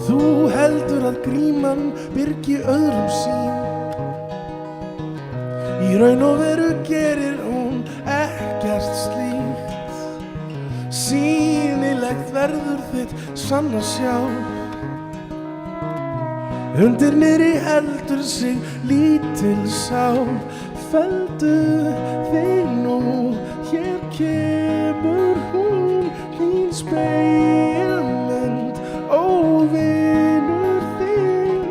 Þú heldur að gríman byrgi öðrum sín. Í raun og veru gerir hún ekkert slíkt. Sýnilegt verður þitt sanna sjálf. Undir niðri heldur sig lítil sál. Felldu þig nú, hér kemur hún, þín spegilmynd, óvinur þinn.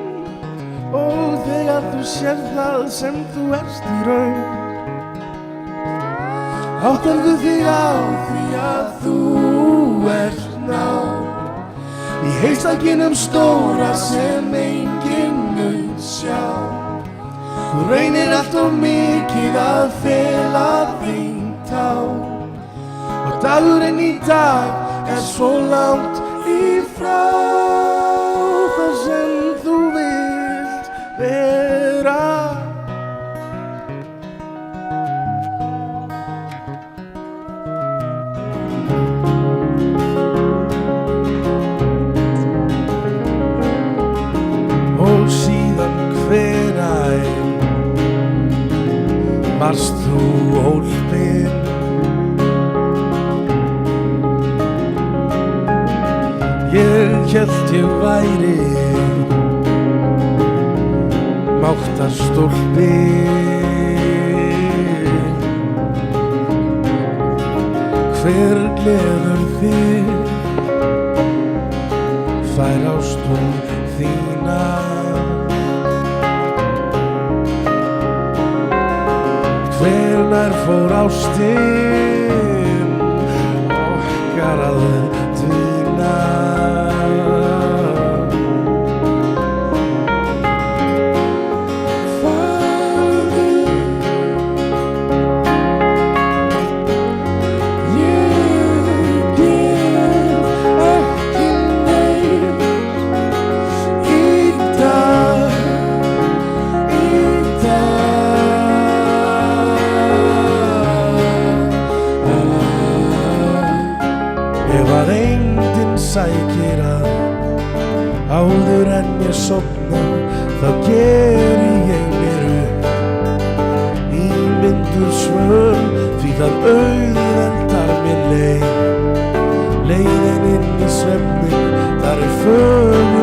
Og þegar þú sérð það sem þú ert í raun, áttarðu þig á því að þú ert ná í heilstakinum stóra sem enginn mun sjá. Þú reynir allt of mikið að fela þín tá, og dagurinn í dag er svo langt í frá þar sem þú vilt vera. Og síðan hvenær varst þú hólpin? Ég hélt ég væri máttarstólpi. Hver gleður þig fær ástum þína? Hvenær fór ástin okkar að dvína? Ef að enginn sækir að áður en ég sofna, þá geri ég mér upp ímynduð svör, því það auðveldar mér leið. Leiðin inn í svefninn, þar er fögur